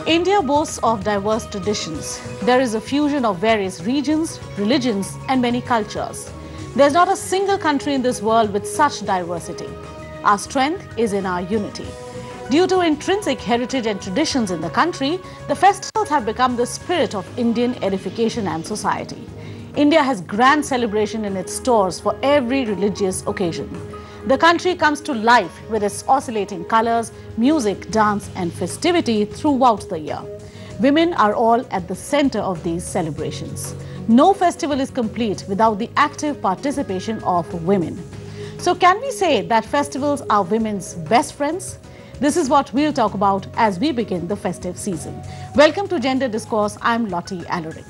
India boasts of diverse traditions. There is a fusion of various regions, religions, and many cultures. There's not a single country in this world with such diversity. Our strength is in our unity. Due to intrinsic heritage and traditions in the country, the festivals have become the spirit of Indian edification and society. India has grand celebration in its stores for every religious occasion. The country comes to life with its oscillating colors, music, dance and festivity throughout the year. Women are all at the center of these celebrations. No festival is complete without the active participation of women. So can we say that festivals are women's best friends? This is what we'll talk about as we begin the festive season. Welcome to Gender Discourse. I'm Lottie Alaric.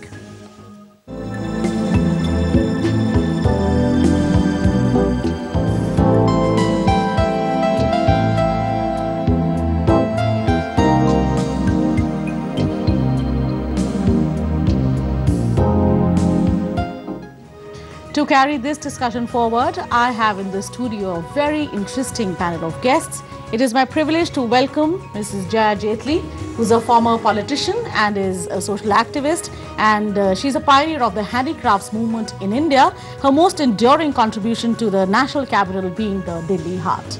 To carry this discussion forward, I have in the studio a very interesting panel of guests. It is my privilege to welcome Mrs. Jaya Jaitley, who's a former politician and is a social activist, and she's a pioneer of the handicrafts movement in India, her most enduring contribution to the national capital being the Delhi Haat.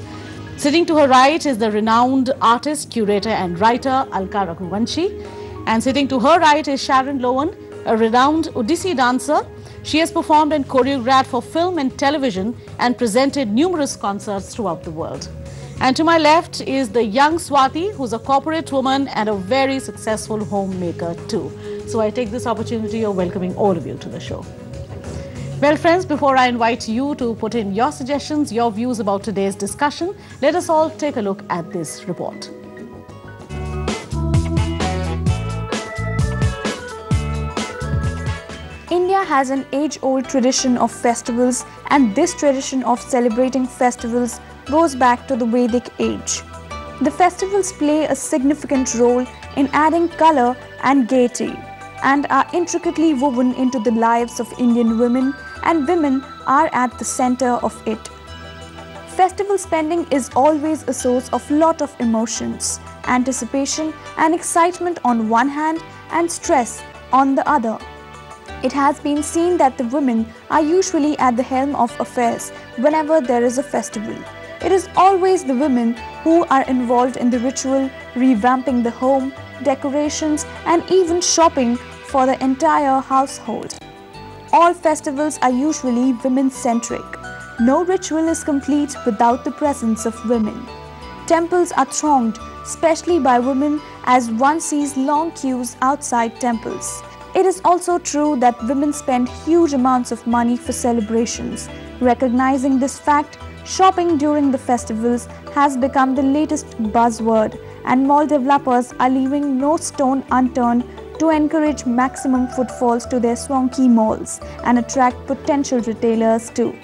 Sitting to her right is the renowned artist, curator and writer Alka Raghuvanshi, and sitting to her right is Sharon Lowen, a renowned Odissi dancer. She has performed and choreographed for film and television and presented numerous concerts throughout the world. And to my left is the young Swati, who's a corporate woman and a very successful homemaker too. So I take this opportunity of welcoming all of you to the show. Well, friends, before I invite you to put in your suggestions, your views about today's discussion, let us all take a look at this report. India has an age-old tradition of festivals, and this tradition of celebrating festivals goes back to the Vedic age. The festivals play a significant role in adding color and gaiety and are intricately woven into the lives of Indian women, and women are at the center of it. Festival spending is always a source of lot of emotions, anticipation and excitement on one hand and stress on the other. It has been seen that the women are usually at the helm of affairs whenever there is a festival. It is always the women who are involved in the ritual, revamping the home, decorations and even shopping for the entire household. All festivals are usually women-centric. No ritual is complete without the presence of women. Temples are thronged, especially by women, as one sees long queues outside temples. It is also true that women spend huge amounts of money for celebrations. Recognizing this fact, shopping during the festivals has become the latest buzzword, and mall developers are leaving no stone unturned to encourage maximum footfalls to their swanky malls and attract potential retailers too.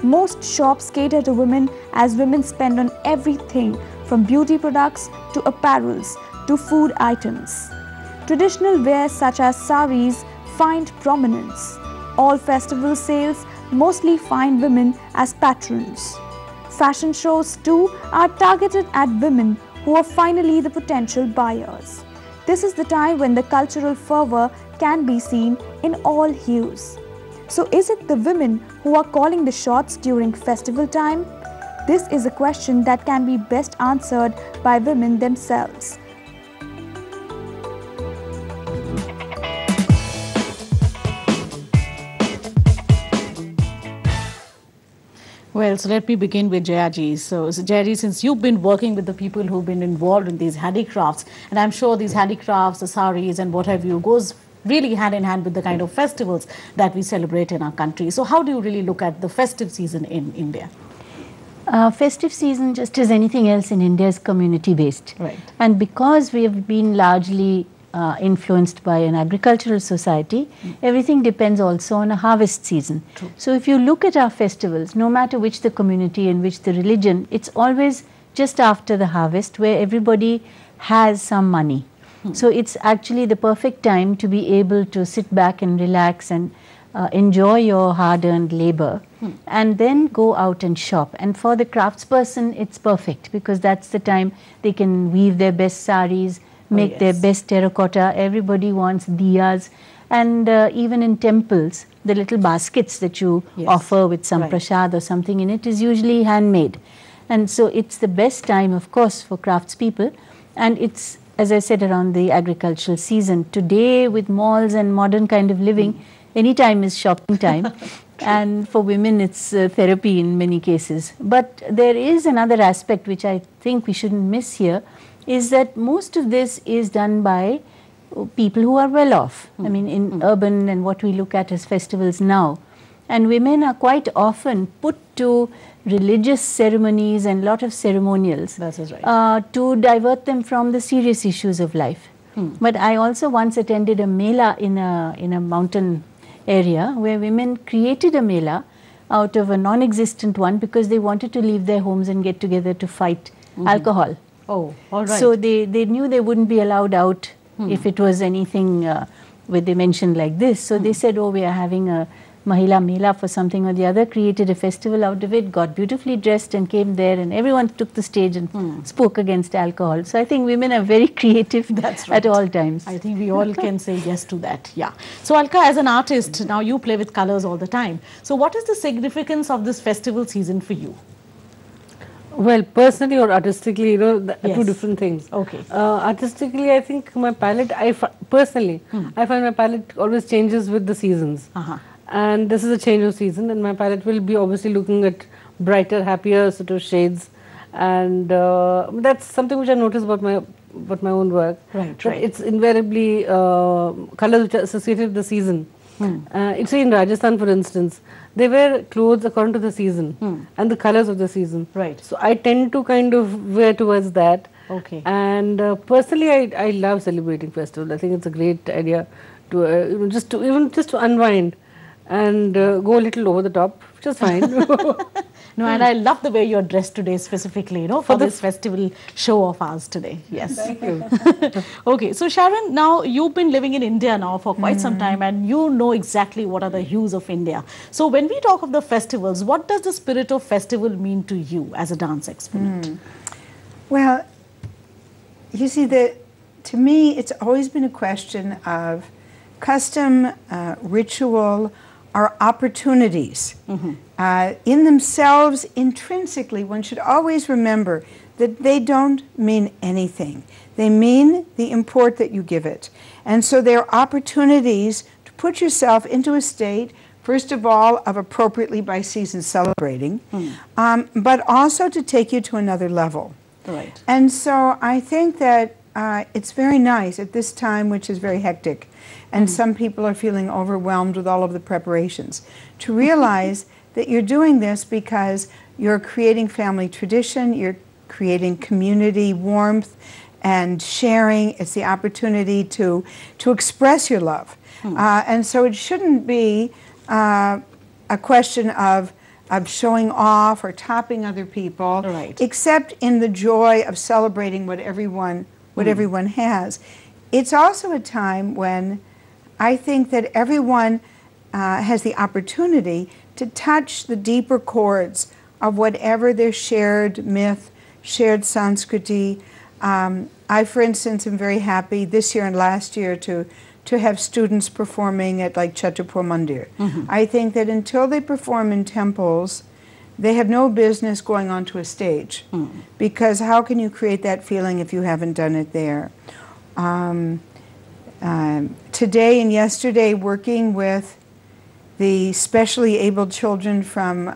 Most shops cater to women, as women spend on everything from beauty products to apparels to food items. Traditional wear such as saris find prominence. All festival sales mostly find women as patrons. Fashion shows too are targeted at women who are finally the potential buyers. This is the time when the cultural fervor can be seen in all hues. So is it the women who are calling the shots during festival time? This is a question that can be best answered by women themselves. Well, so let me begin with Jayaji. So Jayaji, since you've been working with the people who've been involved in these handicrafts, and I'm sure these handicrafts, the saris and what have you, goes really hand in hand with the kind of festivals that we celebrate in our country. So how do you really look at the festive season in India? Festive season, just as anything else in India, is community-based. Right. And because we have been largely influenced by an agricultural society, everything depends also on a harvest season. True. So if you look at our festivals, no matter which the community and which the religion, it's always just after the harvest where everybody has some money. So it's actually the perfect time to be able to sit back and relax and enjoy your hard-earned labor, and then go out and shop. And for the craftsperson, it's perfect because that's the time they can weave their best saris, make their best terracotta. Everybody wants diyas. And even in temples, the little baskets that you offer with some prasad or something in it is usually handmade. And so it's the best time, of course, for craftspeople. And it's, as I said, around the agricultural season. Today, with malls and modern kind of living, any time is shopping time. And for women, it's therapy in many cases. But there is another aspect which I think we shouldn't miss here, is that most of this is done by people who are well off. I mean, in urban and what we look at as festivals now. And women are quite often put to religious ceremonies and lot of ceremonials to divert them from the serious issues of life. But I also once attended a mela in a mountain area where women created a mela out of a non-existent one because they wanted to leave their homes and get together to fight alcohol. Oh, all right. So they knew they wouldn't be allowed out if it was anything where they mentioned like this. So they said, oh, we are having a Mahila Mela for something or the other, created a festival out of it, got beautifully dressed and came there, and everyone took the stage and spoke against alcohol. So I think women are very creative at all times. I think we all can say yes to that. Yeah. So Alka, as an artist, now you play with colors all the time. So what is the significance of this festival season for you? Well, personally or artistically, you know, two different things. Okay. Artistically, I think my palette, personally, I find my palette always changes with the seasons. And this is a change of season, and my palette will be obviously looking at brighter, happier sort of shades. And that's something which I notice about my own work. Right. It's invariably colors which are associated with the season. It's in Rajasthan, for instance, they wear clothes according to the season and the colors of the season. Right. So I tend to kind of wear towards that. Okay. And personally, I love celebrating festivals. I think it's a great idea to just to unwind and go a little over the top, which is fine. No, and I love the way you're dressed today specifically, you know, for this festival show of ours today. Yes. Thank you. Okay, so Sharon, now you've been living in India now for quite some time, and you know exactly what are the hues of India. So when we talk of the festivals, what does the spirit of festival mean to you as a dance expert? Well, you see, to me, it's always been a question of custom, ritual, are opportunities. In themselves, intrinsically, one should always remember that they don't mean anything. They mean the import that you give it. And so they're opportunities to put yourself into a state, first of all, of appropriately by season celebrating, but also to take you to another level. Right. And so I think that it's very nice at this time, which is very hectic, and some people are feeling overwhelmed with all of the preparations, to realize that you're doing this because you're creating family tradition, you're creating community warmth and sharing. It's the opportunity to express your love. And so it shouldn't be a question of showing off or topping other people, except in the joy of celebrating what everyone has. It's also a time when I think that everyone has the opportunity to touch the deeper chords of whatever their shared myth, shared Sanskriti. I, for instance, am very happy this year and last year to have students performing at like Chhatrapur Mandir. I think that until they perform in temples, they have no business going onto a stage, because how can you create that feeling if you haven't done it there? Today and yesterday, working with the specially abled children from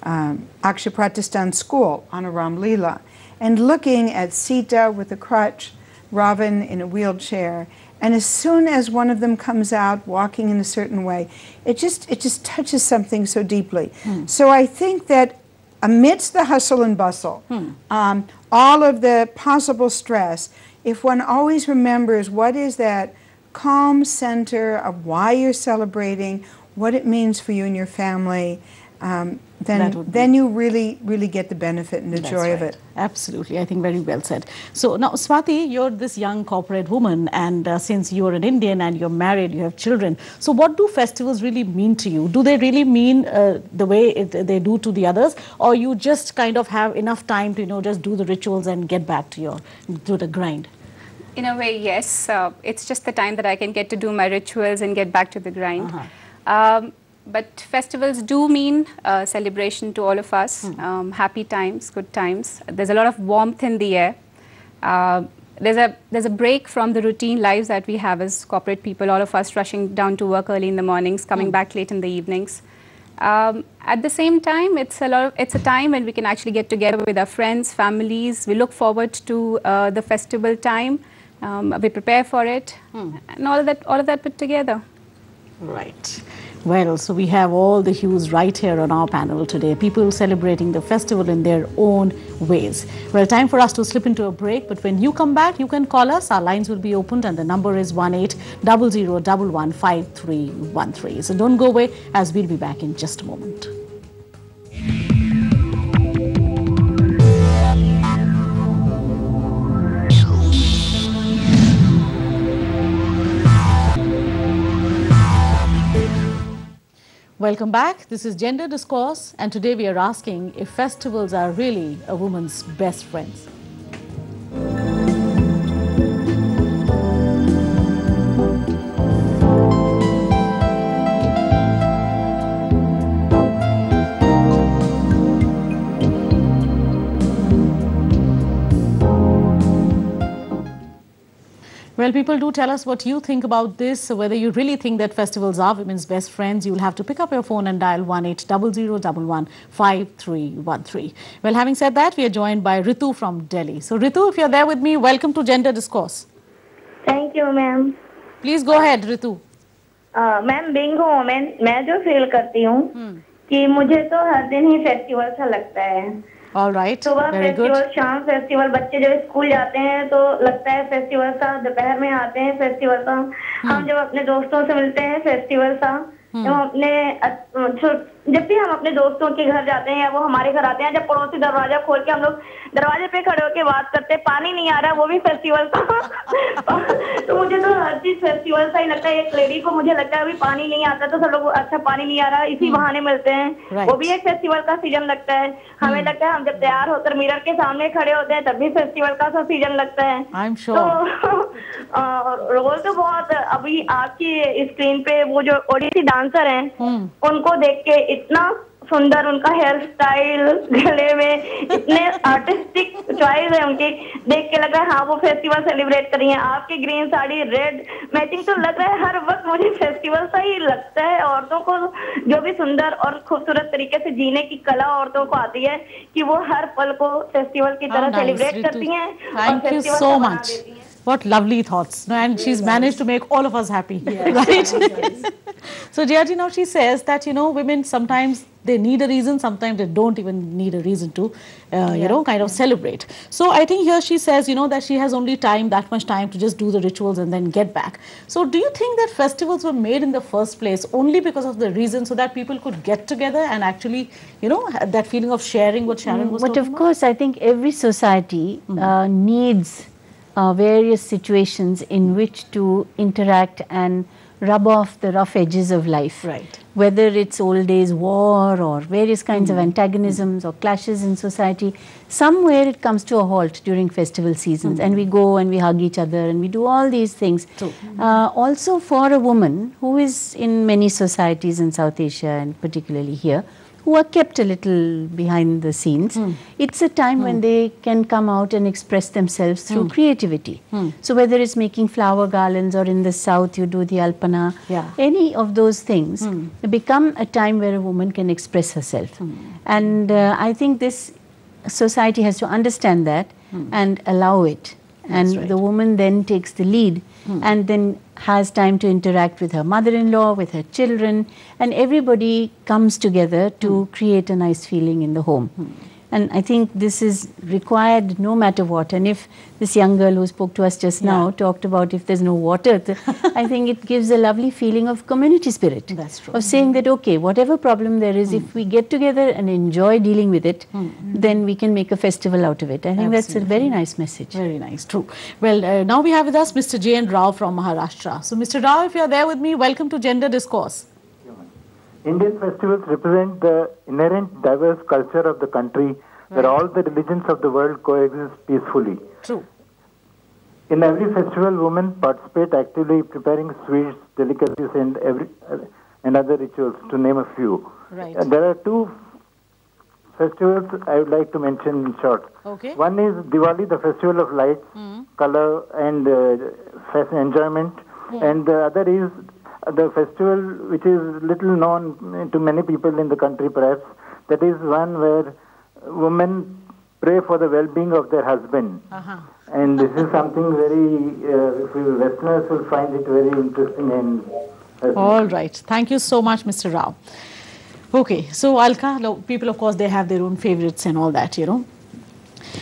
Akshay Pratishthan School on a Ram Leela, and looking at Sita with a crutch, Ravan in a wheelchair, and as soon as one of them comes out walking in a certain way, it just touches something so deeply. So I think that amidst the hustle and bustle, all of the possible stress, if one always remembers what is that calm center of why you're celebrating, what it means for you and your family, then you really get the benefit and the joy of it. Absolutely, I think very well said. So now, Swati, you're this young corporate woman, and since you're an Indian and you're married, you have children. So what do festivals really mean to you? Do they really mean the way they do to the others, or you just kind of have enough time to just do the rituals and get back to the grind? In a way, yes. It's just the time that I can get to do my rituals and get back to the grind. But festivals do mean celebration to all of us, happy times, good times. There's a lot of warmth in the air. There's a break from the routine lives that we have as corporate people, all of us rushing down to work early in the mornings, coming back late in the evenings. At the same time, it's a time when we can actually get together with our friends, families. We look forward to the festival time. We prepare for it, and all of that put together. Right. Well, so we have all the hues right here on our panel today. People celebrating the festival in their own ways. Well, time for us to slip into a break. But when you come back, you can call us. Our lines will be opened, and the number is 1800115313. So don't go away, as we'll be back in just a moment. Welcome back. This is Gender Discourse, and today we are asking if festivals are really a woman's best friends. Well, people do tell us what you think about this. So whether you really think that festivals are women's best friends, you'll have to pick up your phone and dial 1800115313. Well, having said that, we are joined by Ritu from Delhi. So Ritu, if you're there with me, welcome to Gender Discourse. Thank you, ma'am. Please go ahead, Ritu. Ma'am being a woman, मैं जो feel करती हूँ कि मुझे तो हर दिन ही festival सा लगता है. All right. सुबह फेस्टिवल, शाम फेस्टिवल, बच्चे जब स्कूल जाते हैं तो लगता है फेस्टिवल सा, दोपहर में आते हैं फेस्टिवल सा, हम जब अपने दोस्तों से मिलते हैं फेस्टिवल सा, जब भी हम अपने दोस्तों के घर जाते हैं या वो हमारे घर आते हैं, जब पड़ोसी दरवाजा खोल के हम लोग दरवाजे पे खड़े होकर बात करते हैं, पानी नहीं आ रहा, वो भी फेस्टिवल था. तो मुझे तो हर चीज फेस्टिवल सा ही लगता है. एक लेडी को मुझे लगता है अभी पानी नहीं आता तो सब लोग अच्छा पानी नहीं आ रहा, इसी बहाने मिलते हैं, वो भी एक फेस्टिवल का सीजन लगता है. हमें लगता है हम जब तैयार होकर मिरर के सामने खड़े होते हैं तब भी फेस्टिवल का सा सीजन लगता है. तो रोल तो बहुत, अभी आपकी स्क्रीन पे वो जो ओडिसी डांसर हैं उनको देख के इतना सुंदर उनका हेयर स्टाइल, गले में इतने आर्टिस्टिक चॉइस है उनकी, देख के लग रहा है हाँ वो फेस्टिवल सेलिब्रेट कर रही हैं. आपकी ग्रीन साड़ी रेड मैचिंग तो लग रहा है हर वक्त मुझे फेस्टिवल सा ही लगता है. औरतों को जो भी सुंदर और खूबसूरत तरीके से जीने की कला औरतों को आती है कि वो हर पल को फेस्टिवल की तरह सेलिब्रेट करती हैं. Thank you so much. What lovely thoughts. No, and she's managed to make all of us happy, right? So, Jiaji, now she says that, women sometimes they need a reason, sometimes they don't even need a reason to, kind of celebrate. So, I think here she says, that she has only that much time to just do the rituals and then get back. So, do you think that festivals were made in the first place only because of the reason so that people could get together and actually, that feeling of sharing what Sharon was talking about? But of course, I think every society needs various situations in which to interact and rub off the rough edges of life. Right. Whether it's old days war or various kinds of antagonisms or clashes in society, somewhere it comes to a halt during festival seasons and we go and we hug each other and we do all these things. Also for a woman who is in many societies in South Asia and particularly here, who are kept a little behind the scenes, it's a time when they can come out and express themselves through creativity. So whether it's making flower garlands or in the south you do the alpana, any of those things become a time where a woman can express herself. And I think this society has to understand that and allow it. And the woman then takes the lead and then has time to interact with her mother-in-law, with her children, and everybody comes together to create a nice feeling in the home. And I think this is required no matter what. And if this young girl who spoke to us just now talked about if there's no water, I think it gives a lovely feeling of community spirit. That's true. Of saying that, okay, whatever problem there is, if we get together and enjoy dealing with it, then we can make a festival out of it. I think that's a very nice message. Very nice, true. Well, now we have with us Mr. J.N. Rao from Maharashtra. So, Mr. Rao, if you're there with me, welcome to Gender Discourse. Indian festivals represent the inherent diverse culture of the country where all the religions of the world coexist peacefully. True. In every festival, women participate actively preparing sweets, delicacies and other rituals, to name a few. Right. There are two festivals I would like to mention in short. Okay. One is Diwali, the festival of lights, color and enjoyment. And the other is the festival which is little known to many people in the country perhaps, that is one where women pray for the well-being of their husband. And this is something very, Westerners will find it very interesting and all right. Thank you so much, Mr. Rao. Okay, so Alka, people of course they have their own favorites and all that, you know.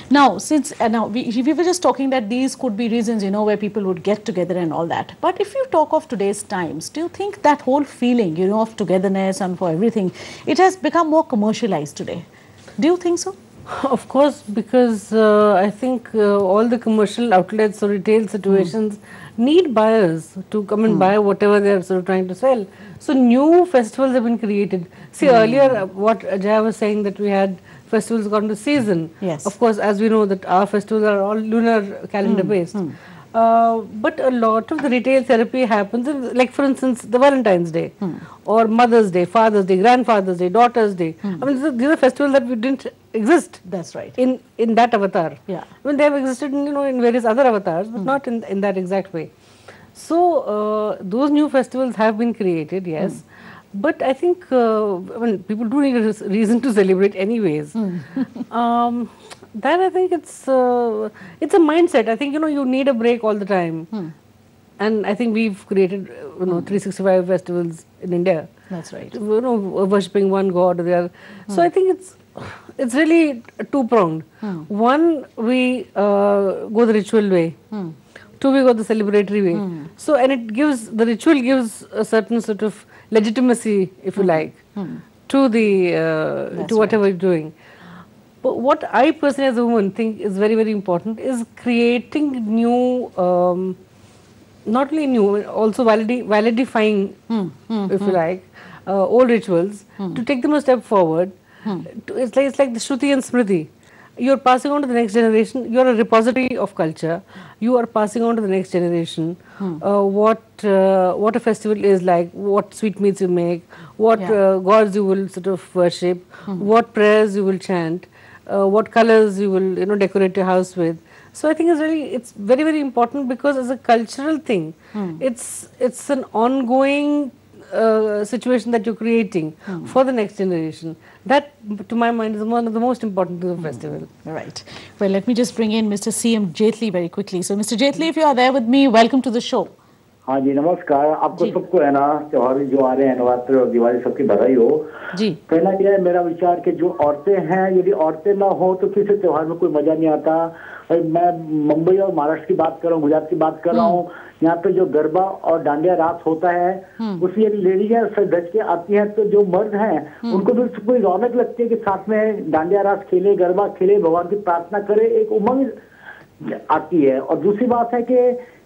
Now, since now we were just talking that these could be reasons, you know, where people would get together and all that. But if you talk of today's times, do you think that whole feeling, you know, of togetherness and for everything, it has become more commercialized today? Do you think so? Of course, because I think all the commercial outlets or retail situations need buyers to come and buy whatever they are sort of trying to sell. So new festivals have been created. See, earlier what Ajay was saying, that we had festivals according to season. Yes. Of course, as we know that our festivals are all lunar calendar based. But a lot of the retail therapy happens in, like for instance, the Valentine's Day or Mother's Day, Father's Day, Grandfather's Day, Daughter's Day. I mean, these are festivals that we didn't exist. That's right. In that avatar. Yeah. I mean, they have existed in, you know, in various other avatars, but not in that exact way. So those new festivals have been created, yes. But I think people do need a reason to celebrate anyways. Then I think it's a mindset. I think, you know, you need a break all the time. And I think we've created, you know, 365 festivals in India. That's right. You know, worshipping one god or the other. So I think it's really two-pronged. One, we go the ritual way. Two, we go the celebratory way. So, and it gives, the ritual gives a certain sort of legitimacy, if you like, to the to whatever you're doing. But what I personally as a woman think is very, very important is creating new, not only new, also validifying, if you like, old rituals, to take them a step forward. It's like the Shruti and Smriti. You're passing on to the next generation. You're a repository of culture. You are passing on to the next generation what a festival is like, what sweetmeats you make, what gods you will sort of worship, what prayers you will chant, what colors you will, you know, decorate your house with. So I think it's very, very important, because as a cultural thing, it's an ongoing situation that you're creating for the next generation. That, to my mind, is one of the most important things of the festival. Right. Well, let me just bring in Mr. C.M. Jethli very quickly. So, Mr. Jethli, if you are there with me, welcome to the show. हाँ जी, नमस्कार। आपको सबको है ना त्योहार जो आ रहे हैं, नवरात्र और दिवाली, सबकी बधाई हो जी। कहना यह है मेरा विचार कि जो औरतें हैं, यदि औरतें ना हो तो किसी त्योहार में कोई मजा नहीं आता। मैं मुंबई और महाराष्ट्र की बात कर रहा हूँ, गुजरात की बात कर रहा हूँ। यहाँ पे जो गरबा और डांडिया रात होता है, उसमें यदि लेडीज सज के आती हैं तो जो मर्द हैं उनको भी कोई रौनक लगती है कि साथ में डांडिया रात खेले, गरबा खेले, भगवान की प्रार्थना करे, एक उमंग आती है। और दूसरी बात है कि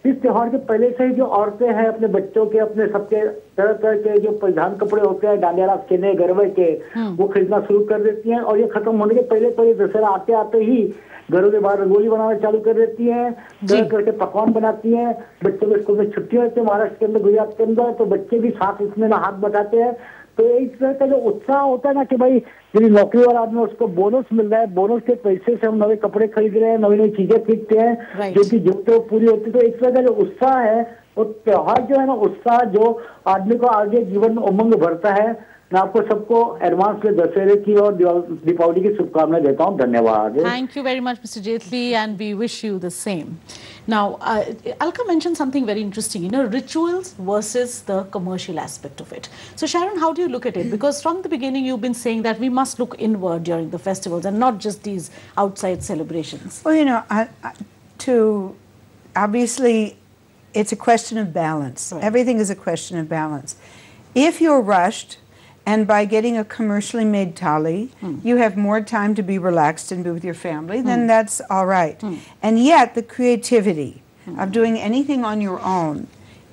इस त्योहार के पहले से ही जो औरतें हैं अपने बच्चों के, अपने सबके तरह तरह के जो परिधान कपड़े होते हैं डांडिया रात खेलने, गरबे के, वो खरीदना शुरू कर देती हैं। और ये खत्म होने के पहले पहले दशहरा आते आते ही घरों के बाहर रंगोली बनाना चालू कर देती हैं, तरह तरह के पकवान बनाती हैं। बच्चों के स्कूल में छुट्टियां होती है महाराष्ट्र के अंदर, गुजरात के अंदर, तो बच्चे भी साथ इसमें ना हाथ बटाते हैं। तो इस तरह का जो उत्साह होता है ना कि भाई यदि नौकरी वाला आदमी, उसको बोनस मिल रहा है, बोनस के पैसे से हम नए कपड़े खरीद रहे हैं, नई नई चीजें खरीदते हैं, जो कि जरूरतें पूरी होती है। तो एक तरह का जो उत्साह है, वो त्योहार जो है ना, उत्साह जो आदमी को आगे जीवन में उमंग भरता है। मैं आपको सबको एडवांस में दशहरे की और दीपावली की शुभकामनाएं देता हूँ। धन्यवाद। Thank you very much mister Jaitley, and we wish you the same. Now, Alka mentioned something very interesting, you know, rituals versus the commercial aspect of it. So, Sharon, how do you look at it? Because from the beginning, you've been saying that we must look inward during the festivals and not just these outside celebrations. Well, you know, obviously, it's a question of balance. Right. Everything is a question of balance. If you're rushed, and by getting a commercially made thali, you have more time to be relaxed and be with your family, then that's all right. And yet, the creativity of doing anything on your own,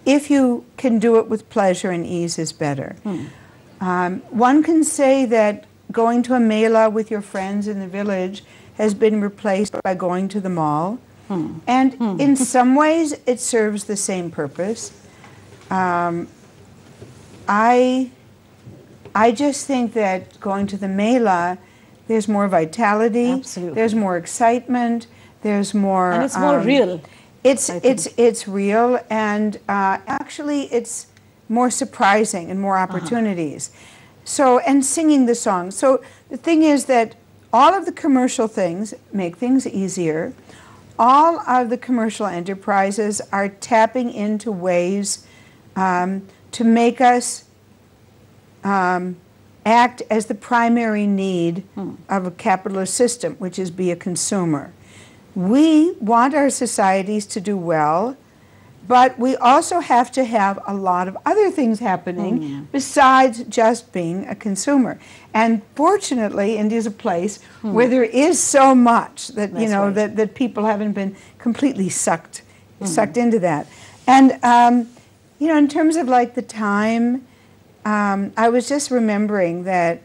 if you can do it with pleasure and ease, is better. One can say that going to a mela with your friends in the village has been replaced by going to the mall. And in some ways, it serves the same purpose. I just think that going to the mela, there's more vitality. Absolutely. There's more excitement. There's more. And it's more real. It's real, and actually, it's more surprising and more opportunities. So, and singing the songs. So the thing is that all of the commercial things make things easier. All of the commercial enterprises are tapping into ways to make us act as the primary need of a capitalist system, which is be a consumer. We want our societies to do well, but we also have to have a lot of other things happening besides just being a consumer. And fortunately, India is a place where there is so much that that people haven't been completely sucked into that. And you know, in terms of like the time, I was just remembering that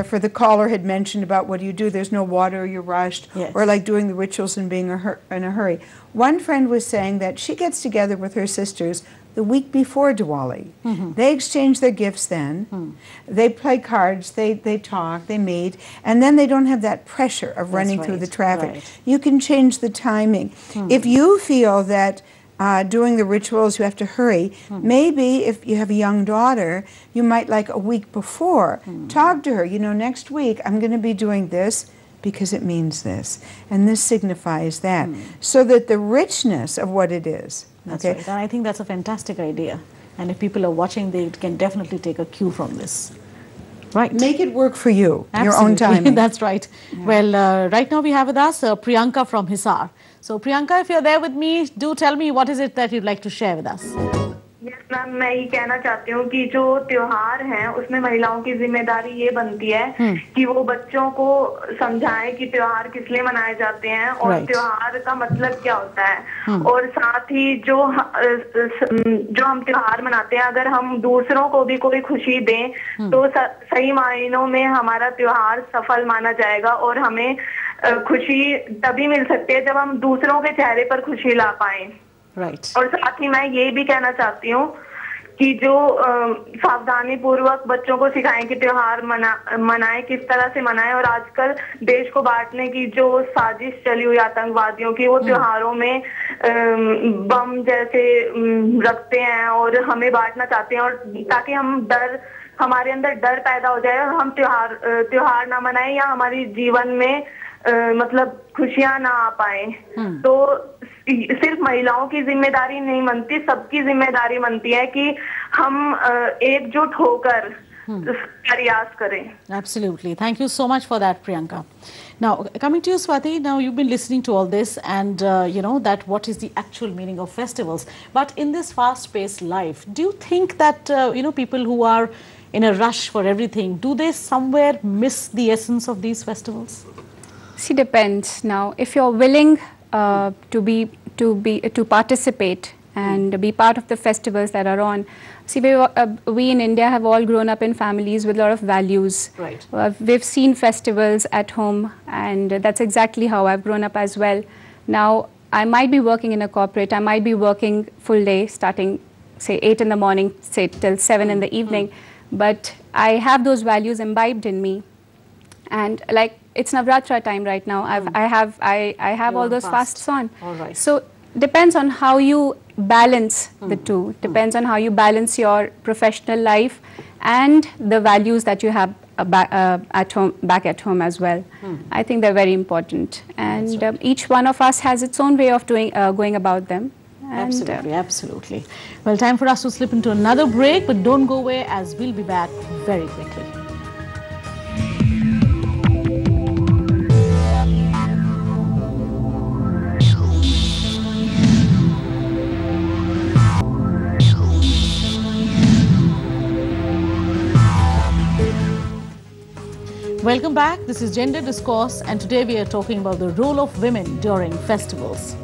for the caller had mentioned about what do you do, there's no water, you're rushed, or like doing the rituals and being in a hurry. One friend was saying that she gets together with her sisters the week before Diwali. They exchange their gifts then, they play cards, they talk, they meet, and then they don't have that pressure of running through the traffic. You can change the timing. If you feel that doing the rituals, you have to hurry. Maybe if you have a young daughter, you might like a week before talk to her. You know, next week I'm going to be doing this because it means this, and this signifies that, so that the richness of what it is. That's right, and I think that's a fantastic idea. And if people are watching, they can definitely take a cue from this. Right. Make it work for you, Absolutely. Your own time. That's right. Yeah. Well, right now we have with us Priyanka from Hisar. So Priyanka, if you're there with me, do tell me what is it that you'd like to share with us. Yes ma'am, मैं ये कहना चाहती हूँ कि जो त्योहार हैं उसमें महिलाओं की जिम्मेदारी ये बनती है कि वो बच्चों को समझाएं कि त्योहार किस लिए मनाए जाते हैं और त्योहार का मतलब क्या होता है। और साथ ही जो हम त्योहार मनाते हैं, अगर हम दूसरों को भी कोई खुशी दें तो सही मायनों में हमारा त्योहार सफल माना जाएगा। और हमें खुशी तभी मिल सकती है जब हम दूसरों के चेहरे पर खुशी ला पाएं। और साथ ही मैं ये भी कहना चाहती हूँ कि जो सावधानी पूर्वक बच्चों को सिखाएं कि त्योहार मनाएं, किस तरह से मनाएं। और आजकल देश को बांटने की जो साजिश चली हुई आतंकवादियों की, वो त्योहारों में बम जैसे रखते हैं और हमें बांटना चाहते हैं, और ताकि हमारे अंदर डर पैदा हो जाए और हम त्योहार ना मनाएं या हमारी जीवन में मतलब खुशियां ना आ पाए। तो सिर्फ महिलाओं की जिम्मेदारी नहीं बनती, सबकी जिम्मेदारी बनती है कि हम एकजुट होकर प्रयास करें। Absolutely. Thank you so much for that, Priyanka. Now, coming to you, Swati, now you've been listening to all this and you know that what is the actual meaning of festivals. But in this fast-paced life, do you think that, you know, people who are in a rush for everything, do they somewhere miss the essence of these festivals? See, depends. Now, if you're willing to participate and be part of the festivals that are on. See, we in India have all grown up in families with a lot of values. Right. We've seen festivals at home, and that's exactly how I've grown up as well. Now, I might be working in a corporate, I might be working full day, starting, say, 8 in the morning, say, till 7 in the evening, but I have those values imbibed in me. And like, it's Navratra time right now. I have all those fasts on. All right. So depends on how you balance the two. Depends on how you balance your professional life and the values that you have back at home as well. I think they're very important, and each one of us has its own way of going about them. And absolutely, absolutely. Well, time for us to slip into another break, but don't go away as we'll be back very quickly. Welcome back. This is Gender Discourse, and today we are talking about the role of women during festivals.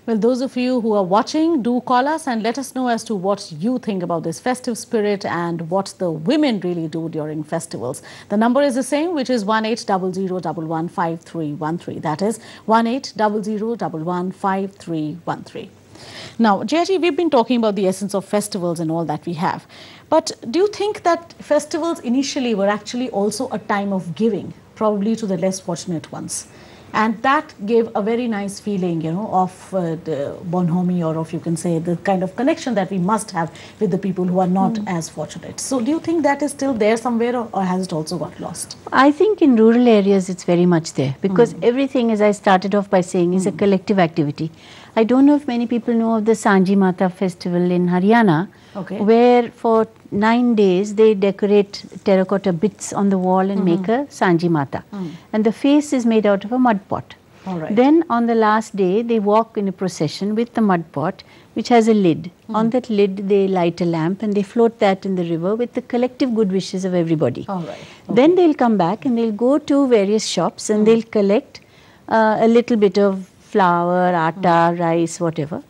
Well, those of you who are watching, do call us and let us know as to what you think about this festive spirit and what the women really do during festivals. The number is the same, which is 1800115313. That is 1800115313. Now, Jayaji, we've been talking about the essence of festivals and all that we have. But do you think that festivals initially were actually also a time of giving, probably to the less fortunate ones? And that gave a very nice feeling, you know, of the bonhomie, or of, you can say, the kind of connection that we must have with the people who are not as fortunate. So do you think that is still there somewhere, or has it also got lost? I think in rural areas it's very much there, because everything, as I started off by saying, is a collective activity. I don't know if many people know of the Sanji Mata festival in Haryana, where for 9 days they decorate terracotta bits on the wall and make a Sanji Mata. And the face is made out of a mud pot. Then on the last day they walk in a procession with the mud pot, which has a lid. On that lid they light a lamp and they float that in the river with the collective good wishes of everybody. Then they'll come back and they'll go to various shops and they'll collect a little bit of flour, atta, rice, whatever.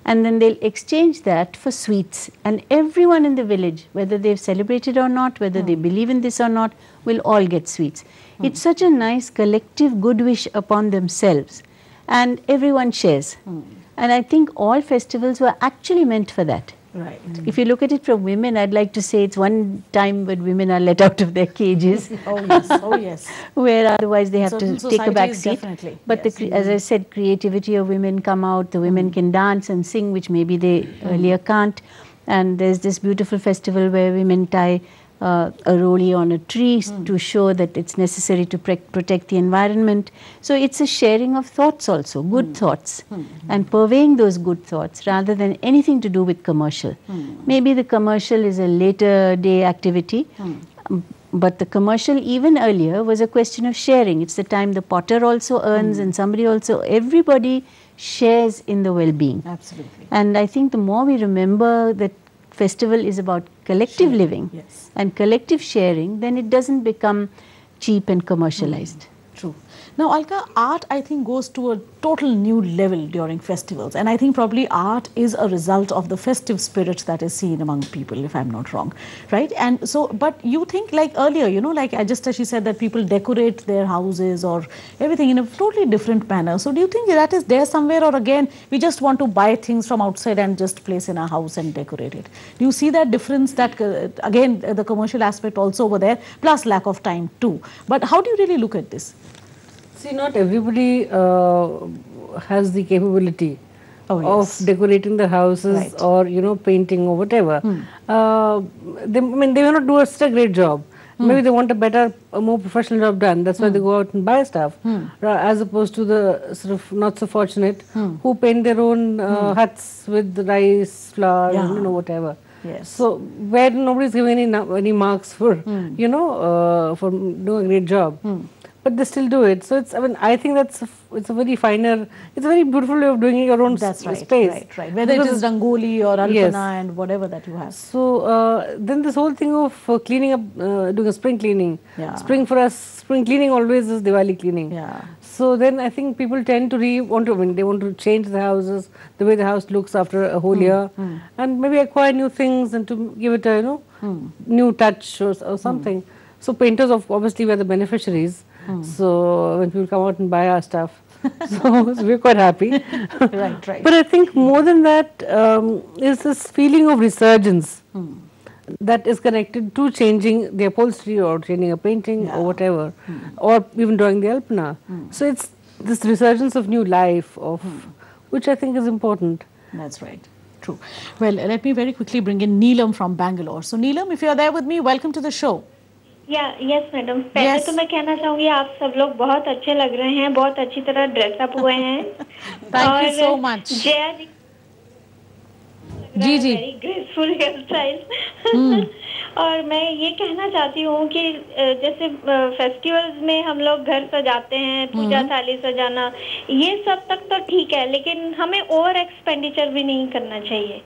And then they'll exchange that for sweets. And everyone in the village, whether they've celebrated or not, whether they believe in this or not, will all get sweets. It's such a nice collective good wish upon themselves. And everyone shares. And I think all festivals were actually meant for that. If you look at it from women, I'd like to say it's one time when women are let out of their cages. Where otherwise they have to take a back seat. But as I said, creativity of women come out. The women can dance and sing, which maybe they earlier can't. And there's this beautiful festival where women tie a roli on a tree to show that it's necessary to protect the environment. So it's a sharing of thoughts also, good thoughts, and purveying those good thoughts rather than anything to do with commercial. Maybe the commercial is a later day activity, but the commercial even earlier was a question of sharing. It's the time the potter also earns and somebody also, everybody shares in the well-being. Absolutely. And I think the more we remember that festival is about collective living and collective sharing, then it doesn't become cheap and commercialized. True. Now, Alka, art, I think, goes to a total new level during festivals. And I think probably art is a result of the festive spirit that is seen among people, if I'm not wrong. Right? And so, but you think like earlier, you know, like just as she said that people decorate their houses or everything in a totally different manner. So do you think that is there somewhere, or again, we just want to buy things from outside and just place in our house and decorate it? Do you see that difference, that again, the commercial aspect also over there, plus lack of time too? But how do you really look at this? See, not everybody has the capability of decorating the houses or, you know, painting or whatever. They may not do such a great job. Maybe they want a more professional job done. That's why they go out and buy stuff, as opposed to the sort of not so fortunate who paint their own huts with rice, flour, and, you know, whatever. So where nobody's giving any marks for, you know, for doing a great job. But they still do it. So it's, I mean, I think it's a very finer, it's a very beautiful way of doing your own space. Right. Whether it is Rangoli or Alpana and whatever that you have. So then this whole thing of cleaning up, doing a spring cleaning. Spring for us, spring cleaning always is Diwali cleaning. So then I think people tend to they want to change the houses, the way the house looks after a whole year, and maybe acquire new things and to give it a, you know, new touch or something. So painters obviously were the beneficiaries. So when people come out and buy our stuff, so we're quite happy. But I think more than that is this feeling of resurgence that is connected to changing the upholstery or changing a painting or whatever, or even drawing the alpana. So it's this resurgence of new life, of which I think is important. That's right. True. Well, let me very quickly bring in Neelam from Bangalore. So Neelam, if you are there with me, welcome to the show. Yes madam, पहले तो मैं कहना चाहूँगी आप सब लोग बहुत अच्छे लग रहे हैं, बहुत अच्छी तरह ड्रेसअप हुए हैं। Thank you so much. Jaya ji ji, very graceful hairstyle. और मैं ये कहना चाहती हूँ कि जैसे फेस्टिवल्स में हम लोग घर सजाते हैं, पूजा थाली सजाना, ये सब तक तो ठीक है, लेकिन हमें ओवर एक्सपेंडिचर भी नहीं करना चाहिए।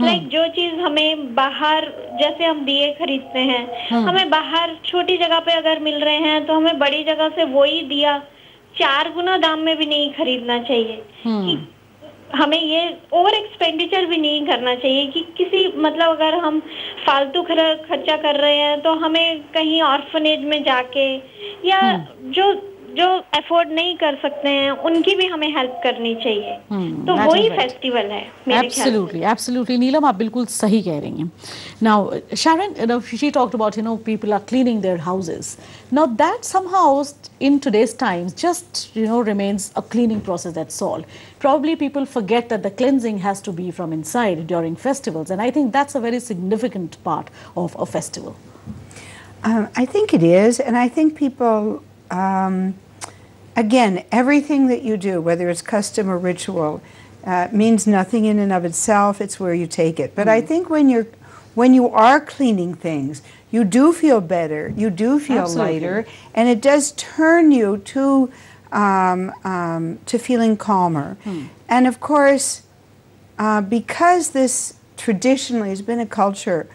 लाइक जो चीज हमें बाहर, जैसे हम दिए खरीदते हैं, हमें बाहर छोटी जगह पे अगर मिल रहे हैं तो हमें बड़ी जगह से वही दिया 4 गुना दाम में भी नहीं खरीदना चाहिए। कि हमें ये ओवर एक्सपेंडिचर भी नहीं करना चाहिए कि किसी मतलब अगर हम फालतू खर्चा कर रहे हैं तो हमें कहीं ऑर्फनेज में जाके या जो अफोर्ड नहीं कर सकते हैं उनकी भी हमें हेल्प करनी चाहिए। तो वही फेस्टिवल है मेरे ख्याल से। Absolutely, absolutely. नीलम, आप बिल्कुल सही कह रही हैं. Now, Sharon, she talked about, people are cleaning their houses. Now that somehow in today's times just, remains a cleaning process, that's all. Probably people forget that the cleansing has to be from inside during festivals, and I think that's a very significant part of a festival. I think it is, and I think people, again, everything that you do, whether it's custom or ritual, means nothing in and of itself. It's where you take it. But I think when you are cleaning things, you do feel better, you do feel lighter, and it does turn you to feeling calmer. And of course, because this traditionally has been a culture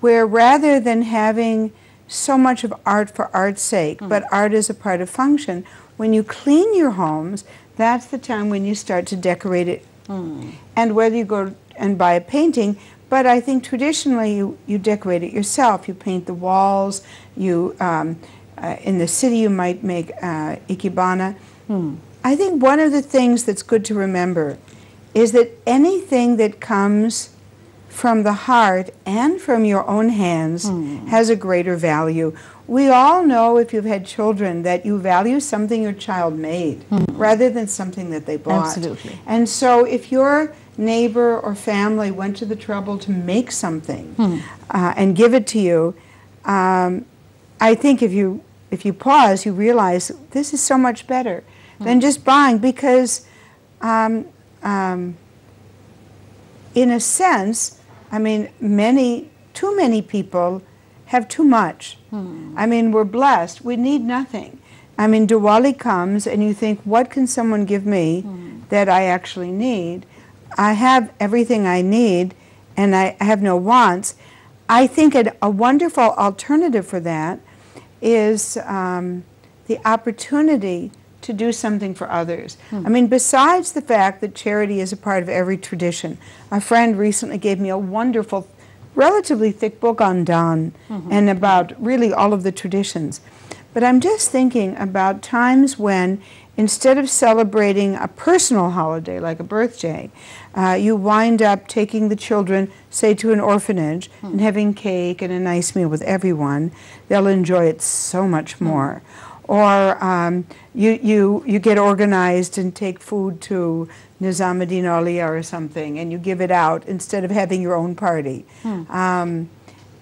where rather than having so much of art for art's sake, but art is a part of function, when you clean your homes, that's the time when you start to decorate it. And whether you go and buy a painting, but I think traditionally you decorate it yourself. You paint the walls, you in the city you might make ikebana. I think one of the things that's good to remember is that anything that comes from the heart and from your own hands has a greater value. We all know, if you've had children, that you value something your child made rather than something that they bought. Absolutely. And so if your neighbor or family went to the trouble to make something and give it to you, I think if you pause, you realize this is so much better than just buying, because in a sense, I mean, too many people have too much. I mean, we're blessed. We need nothing. I mean, Diwali comes and you think, what can someone give me that I actually need? I have everything I need and I have no wants. I think a wonderful alternative for that is the opportunity to do something for others. I mean, besides the fact that charity is a part of every tradition, a friend recently gave me a wonderful, relatively thick book on Dan and about really all of the traditions. But I'm just thinking about times when, instead of celebrating a personal holiday like a birthday, you wind up taking the children, say, to an orphanage and having cake and a nice meal with everyone. They'll enjoy it so much more. Or you get organized and take food to Nizamuddin Auliya or something, and you give it out instead of having your own party.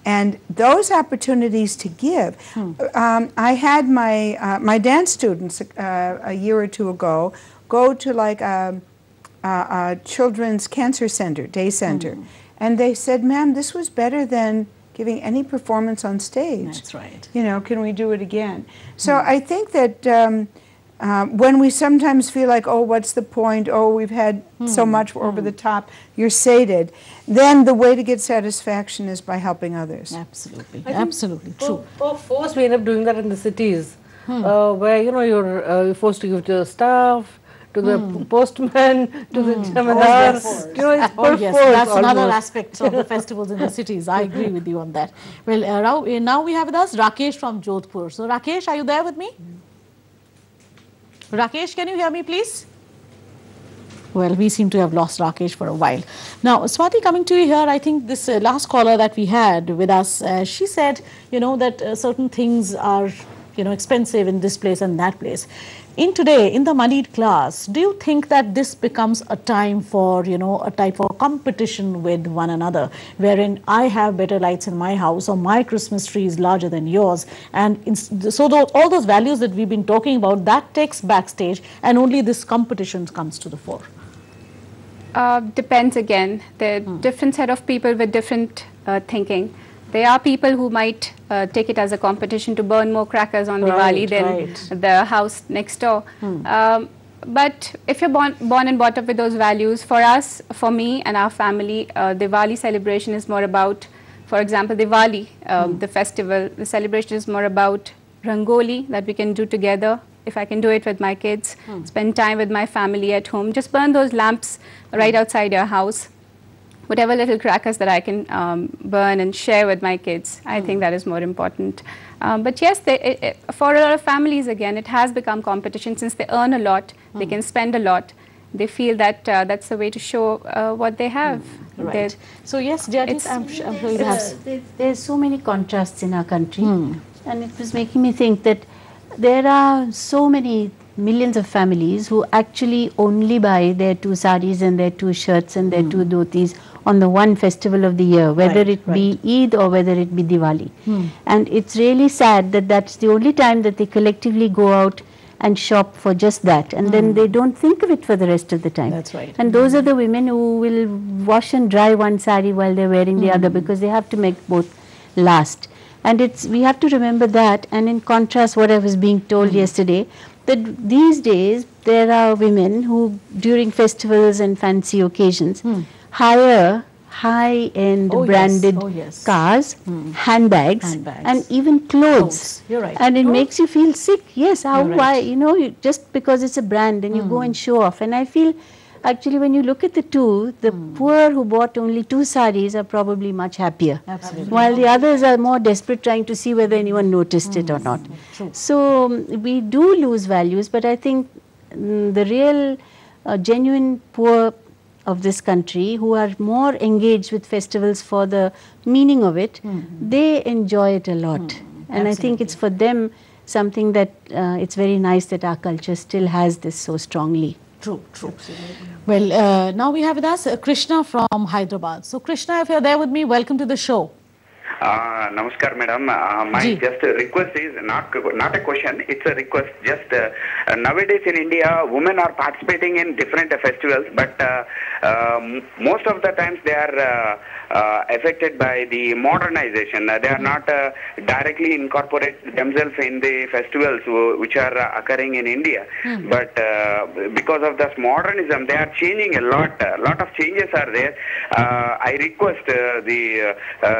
And those opportunities to give. I had my dance students a year or two ago go to like a children's cancer center, day center, and they said, "Ma'am, this was better than giving any performance on stage. That's right. Can we do it again?" So I think that when we sometimes feel like, oh, what's the point? Oh, we've had so much, we're over the top, you're sated. Then the way to get satisfaction is by helping others. Absolutely. Absolutely. True. Of course, we end up doing that in the cities, where, you're forced to give to the staff, to the postman, to the jamadar. It's It's oh yes, force that's another almost. aspect of the festivals in the cities. I agree with you on that. Well, now we have with us Rakesh from Jodhpur. So Rakesh, are you there with me? Rakesh, can you hear me, please? Well, we seem to have lost Rakesh for a while. Now, Swati, coming to you here, I think this last caller that we had with us, she said, that certain things are, expensive in this place and that place. In the moneyed class, do you think that this becomes a time for, a type of competition with one another, wherein I have better lights in my house or my Christmas tree is larger than yours? And so all those values that we've been talking about, that takes backstage and only this competition comes to the fore. Depends again. There are different set of people with different thinking. There are people who might take it as a competition to burn more crackers on Diwali than the house next door. But if you're born and brought up with those values, for us, for me and our family, Diwali celebration is more about, for example, Diwali, the festival, the celebration is more about Rangoli that we can do together. If I can do it with my kids, spend time with my family at home, just burn those lamps right outside your house. Whatever little crackers that I can burn and share with my kids, I think that is more important. But yes, for a lot of families, again, it has become competition. Since they earn a lot, they can spend a lot. They feel that that's the way to show what they have. Right. So yes, Jadis, I'm sure you have. There's so many contrasts in our country. And it was making me think that there are so many millions of families who actually only buy their 2 saris and their 2 shirts and their 2 dhotis on the one festival of the year, whether it be Eid or whether it be Diwali. And it's really sad that that's the only time that they collectively go out and shop for just that, and then they don't think of it for the rest of the time. That's right. And those are the women who will wash and dry one sari while they're wearing the other, because they have to make both last. And we have to remember that. And in contrast, what I was being told yesterday, that these days there are women who during festivals and fancy occasions hire high-end branded cars, handbags, and even clothes. You're right. And it makes you feel sick. Yes, why? Just because it's a brand and you go and show off. And I feel actually when you look at the two, the poor who bought only 2 saris are probably much happier. Absolutely. While the others are more desperate trying to see whether anyone noticed it or not. So we do lose values, but I think the real genuine poor of this country who are more engaged with festivals for the meaning of it, they enjoy it a lot. And I think it's for them something that it's very nice that our culture still has this so strongly. True. Well, now we have with us Krishna from Hyderabad. So Krishna, if you're there with me, welcome to the show. Namaskar, madam. My just request is not a question, it's a request. Just nowadays in India, women are participating in different festivals, but most of the times they are affected by the modernization. They are not directly incorporate themselves in the festivals which are occurring in India. But because of this modernism, they are changing a lot. A lot of changes are there. I request the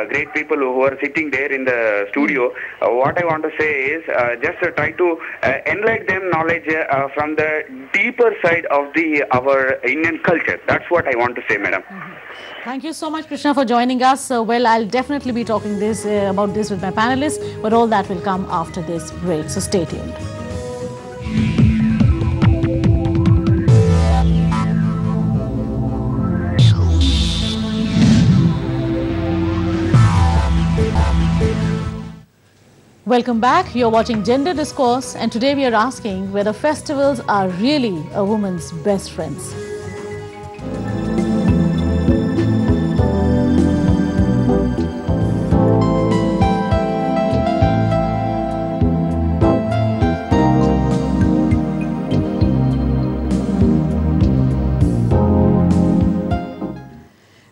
great people who are sitting there in the studio, what I want to say is just try to enlighten them knowledge from the deeper side of our Indian culture. That's what I want to say, madam. Thank you so much, Krishna, for joining us. Well, I'll definitely be talking about this with my panelists, but all that will come after this break, so stay tuned. Welcome back. You're watching Gender Discourse, and today we are asking whether festivals are really a woman's best friends.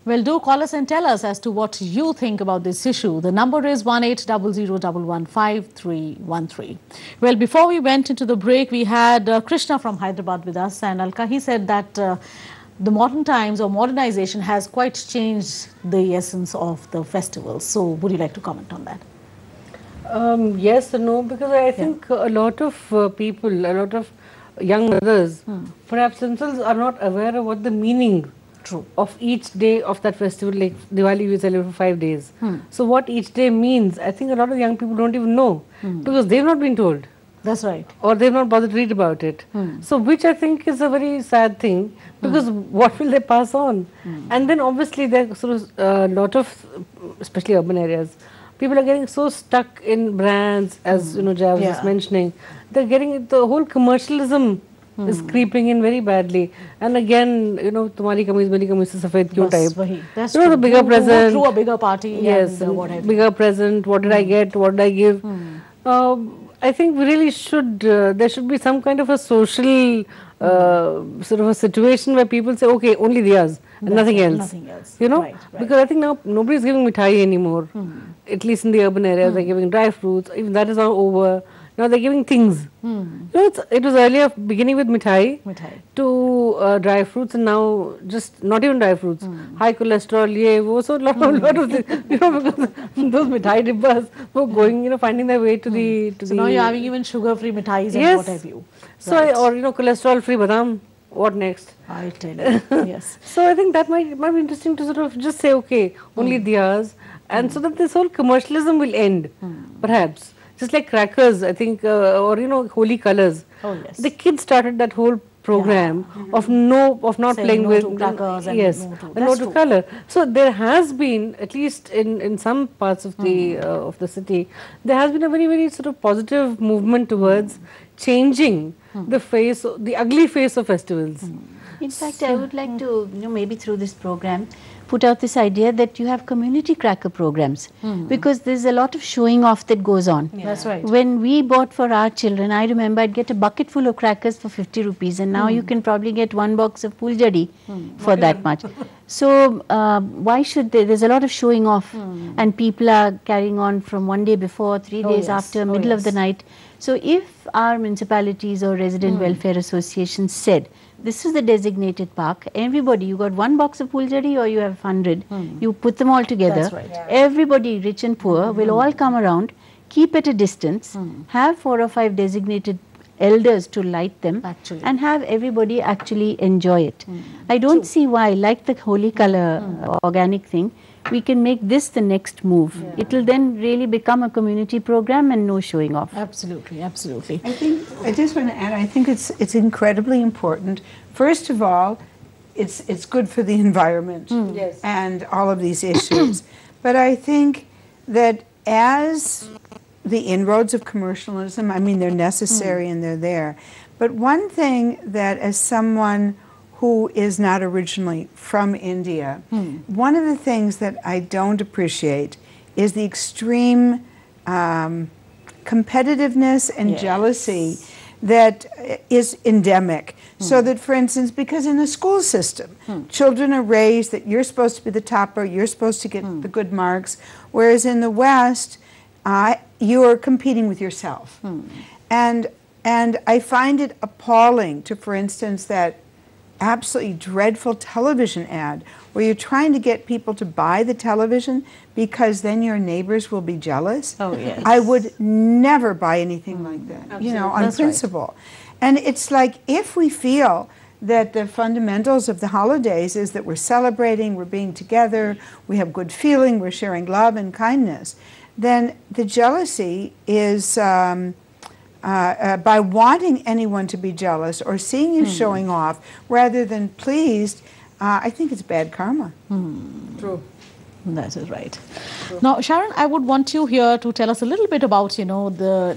Well, do call us and tell us as to what you think about this issue. The number is 1800115313. Well, before we went into the break, we had Krishna from Hyderabad with us, and Alka, he said that the modern times or modernization has quite changed the essence of the festival. So would you like to comment on that? Yes and no, because I think a lot of people, a lot of young mothers, perhaps themselves are not aware of what the meaning of each day of that festival. Like Diwali, we celebrate for 5 days. So what each day means, I think a lot of young people don't even know, because they've not been told. That's right. Or they've not bothered to read about it. So which I think is a very sad thing, because what will they pass on? And then obviously there are sort of a lot of, especially urban areas, people are getting so stuck in brands, as you know, Jav was mentioning. They're getting, the whole commercialism is creeping in very badly. And again, you know, tumhari kameez meri kameez se safed kyun type. That's you know, the bigger present. Through a bigger party. Yes, and, what have you. bigger present. What did I get? What did I give? I think we really should, there should be some kind of a social sort of a situation where people say, okay, only diyas and nothing else. Nothing else. You know, Right. because I think now nobody is giving mithai anymore. At least in the urban areas, they're giving dry fruits. Even that is now over. Now they're giving things. You know, it was earlier beginning with mithai to dry fruits, and now just not even dry fruits. High cholesterol, ye, wo, so lot of things. You know, because those mithai dibbas were going, you know, finding their way to the. So now you're having even sugar-free mithais and what have you. So, or you know, cholesterol-free badam. What next? I'll tell you. Yes. So I think that might be interesting to sort of just say, okay, only diyas, and so that this whole commercialism will end, perhaps. Just like crackers, I think, or you know, holy colors. Oh yes. The kids started that whole program of not Saying playing no with to crackers and yes, no to no to color. So there has been, at least in some parts of the city, there has been a very sort of positive movement towards changing the face, the ugly face of festivals. In fact, I would like to, you know, maybe through this program, put out this idea that you have community cracker programs, because there's a lot of showing off that goes on. That's right. When we bought for our children, I remember I'd get a bucket full of crackers for 50 rupees, and now you can probably get one box of pooljadi for that much. So why should there's a lot of showing off, and people are carrying on from one day before, 3 days after, middle of the night. So if our municipalities or resident welfare associations said, this is the designated park, everybody, you got one box of pooljadi or you have 100, you put them all together. That's right. Everybody, rich and poor, will all come around, keep at a distance, have 4 or 5 designated elders to light them, and have everybody actually enjoy it. I don't see why, like the holy color organic thing, we can make this the next move. It will then really become a community program and no showing off. Absolutely, absolutely. I think, I just want to add, I think it's incredibly important. First of all, it's good for the environment and all of these issues. But I think that as the inroads of commercialism, I mean, they're necessary and they're there. But one thing that, as someone who is not originally from India, one of the things that I don't appreciate is the extreme competitiveness and jealousy that is endemic. So that, for instance, because in the school system, children are raised that you're supposed to be the topper, you're supposed to get the good marks, whereas in the West, you are competing with yourself. And I find it appalling to, for instance, that absolutely dreadful television ad where you're trying to get people to buy the television because then your neighbors will be jealous. Oh, yes. I would never buy anything like that, Absolutely. you know, on That's principle. And it's like, if we feel that the fundamentals of the holidays is that we're celebrating, we're being together, we have good feeling, we're sharing love and kindness, then the jealousy is by wanting anyone to be jealous or seeing you showing off rather than pleased, I think it's bad karma. True. That is right. Now, Sharon, I would want you here to tell us a little bit about, you know,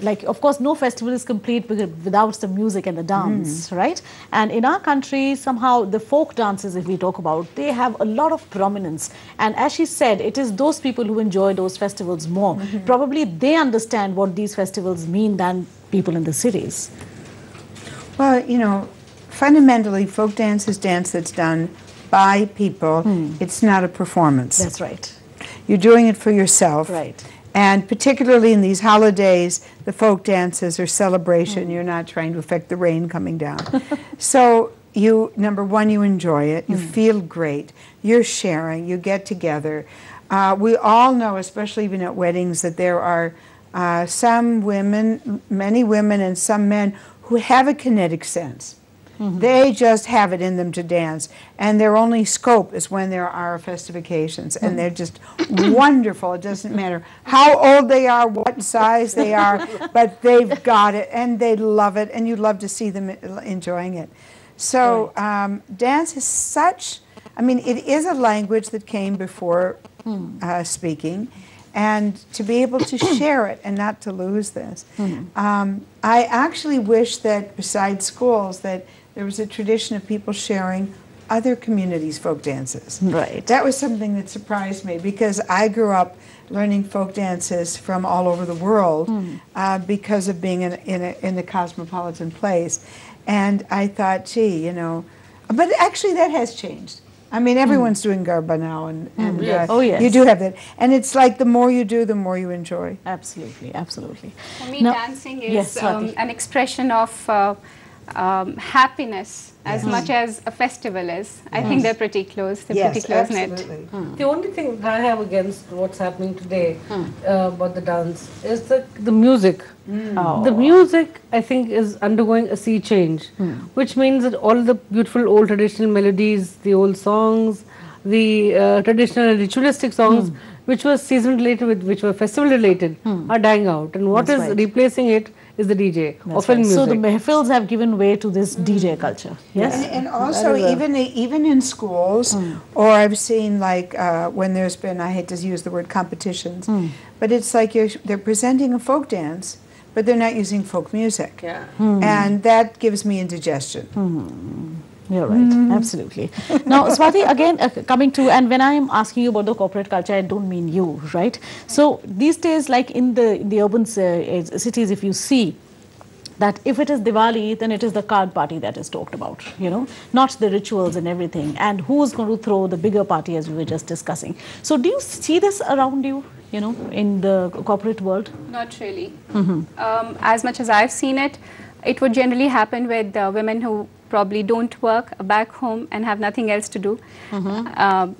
like, of course, no festival is complete without the music and the dance, right? And in our country, somehow, the folk dances, if we talk about, they have a lot of prominence. And as she said, it is those people who enjoy those festivals more. Probably they understand what these festivals mean than people in the cities. Well, you know, fundamentally, folk dance is dance that's done by people. It's not a performance. That's right. You're doing it for yourself. Right. And particularly in these holidays, the folk dances are celebration. You're not trying to affect the rain coming down. So you, number one, you enjoy it. You feel great. You're sharing. You get together. We all know, especially even at weddings, that there are some women, many women and some men who have a kinetic sense. They just have it in them to dance, and their only scope is when there are festive occasions, and they're just wonderful. It doesn't matter how old they are, what size they are, but they've got it, and they love it, and you love to see them enjoying it. So dance is such, I mean, it is a language that came before speaking, and to be able to share it and not to lose this. I actually wish that besides schools that there was a tradition of people sharing other communities' folk dances. Right. That was something that surprised me because I grew up learning folk dances from all over the world because of being in a cosmopolitan place. And I thought, gee, you know, but actually that has changed. I mean, everyone's doing Garba now, and you do have that. And it's like the more you do, the more you enjoy. Absolutely, absolutely. For me, dancing is an expression of happiness as much as a festival is. I think they're pretty close. They're pretty close knit. The only thing I have against what's happening today about the dance is the music. The music, I think, is undergoing a sea change, which means that all the beautiful old traditional melodies, the old songs, the traditional and ritualistic songs, which were season related, which were festival related, are dying out. And what is replacing it is the DJ or film music. So the mehfils have given way to this DJ culture. Yes, and also even in schools, or I've seen like when there's been, I hate to use the word competitions, but it's like they're presenting a folk dance, but they're not using folk music, and that gives me indigestion. You're right, absolutely. Now, Swati, again, coming to, and when I'm asking you about the corporate culture, I don't mean you, right? So these days, like in the urban cities, if you see that if it is Diwali, then it is the card party that is talked about, you know, not the rituals and everything, and who's going to throw the bigger party, as we were just discussing. So do you see this around you, you know, in the corporate world? Not really. As much as I've seen it, it would generally happen with women who probably don't work back home and have nothing else to do. With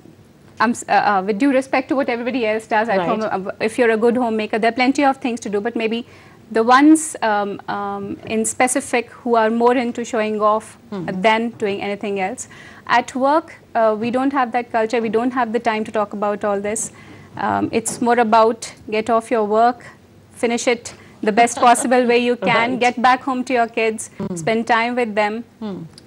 due respect to what everybody else does at home, if you're a good homemaker, there are plenty of things to do, but maybe the ones in specific who are more into showing off than doing anything else. At work, we don't have that culture, we don't have the time to talk about all this. It's more about get off your work, finish it the best possible way you can, get back home to your kids, spend time with them,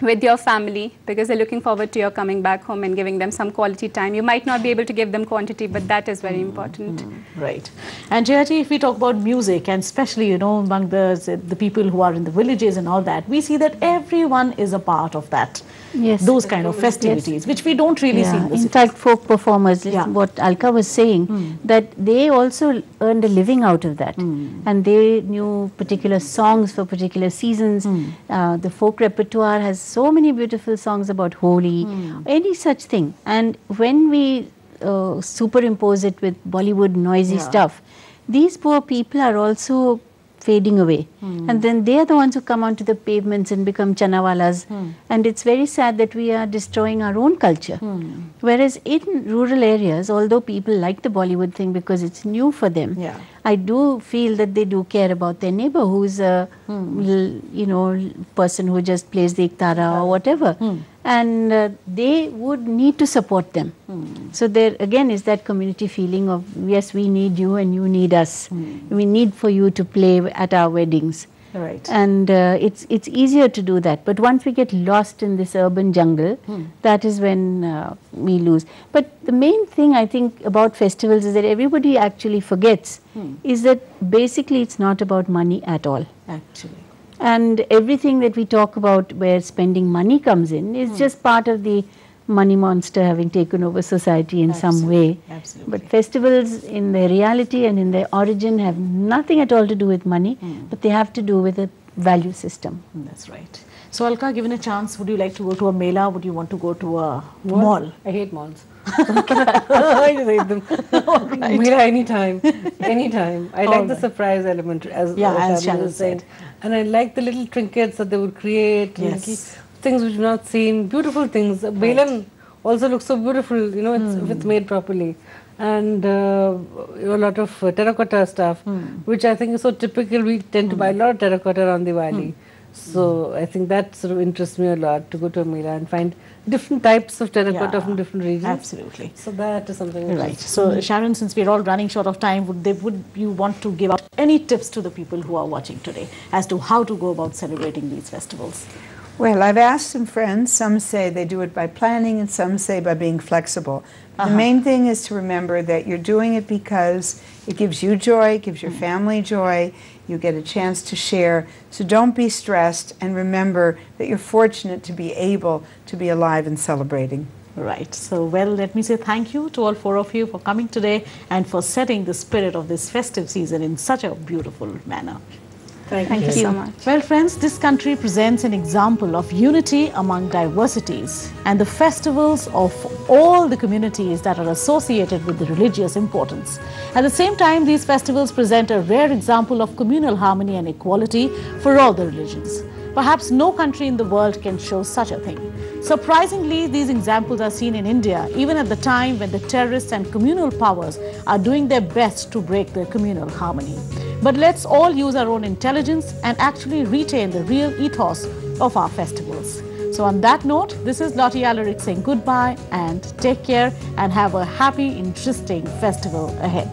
with your family, because they're looking forward to your coming back home and giving them some quality time. You might not be able to give them quantity, but that is very important. Right. And Jayati, if we talk about music, and especially, you know, among the people who are in the villages and all that, we see that everyone is a part of that. Yes. Those kind of festivities, which we don't really see in the In fact, folk performers, what Alka was saying, that they also earned a living out of that. And they knew particular songs for particular seasons. The folk repertoire has so many beautiful songs about Holi, any such thing. And when we superimpose it with Bollywood noisy stuff, these poor people are also fading away, and then they are the ones who come onto the pavements and become chanawalas, and it's very sad that we are destroying our own culture. Whereas in rural areas, although people like the Bollywood thing because it's new for them, I do feel that they do care about their neighbor who's a you know, person who just plays the iktara or whatever, and they would need to support them. So there again is that community feeling of, yes, we need you and you need us. We need for you to play at our weddings. Right. And it's easier to do that. But once we get lost in this urban jungle, that is when we lose. But the main thing I think about festivals is that everybody actually forgets is that basically it's not about money at all. Actually. And everything that we talk about where spending money comes in is just part of the money monster having taken over society in some way. Absolutely. But festivals in their reality and in their origin have nothing at all to do with money, but they have to do with a value system. That's right. So Alka, given a chance, would you like to go to a mela? Would you want to go to a mall? I hate malls. I just hate them. Mela anytime. I like the surprise element, as Sharda was saying. And I like the little trinkets that they would create. Little things which we've not seen, beautiful things. Belan also looks so beautiful, you know, if it's made properly. And a lot of terracotta stuff, which I think is so typical. We tend to buy a lot of terracotta on Diwali. So I think that sort of interests me a lot, to go to a Mela and find different types of terracotta from different regions. Absolutely. So that is something. Right. So Sharon, since we're all running short of time, would you want to give out any tips to the people who are watching today as to how to go about celebrating these festivals? Well, I've asked some friends. Some say they do it by planning, and some say by being flexible. The main thing is to remember that you're doing it because it gives you joy, it gives your family joy, you get a chance to share. So don't be stressed, and remember that you're fortunate to be able to be alive and celebrating. Right. So, well, let me say thank you to all four of you for coming today and for setting the spirit of this festive season in such a beautiful manner. Thank you so much. Well, friends, this country presents an example of unity among diversities, and the festivals of all the communities that are associated with the religious importance. At the same time, these festivals present a rare example of communal harmony and equality for all the religions. Perhaps no country in the world can show such a thing. Surprisingly, these examples are seen in India, even at the time when the terrorists and communal powers are doing their best to break the communal harmony. But let's all use our own intelligence and actually retain the real ethos of our festivals. So on that note, this is Lottie Alaric saying goodbye and take care and have a happy, interesting festival ahead.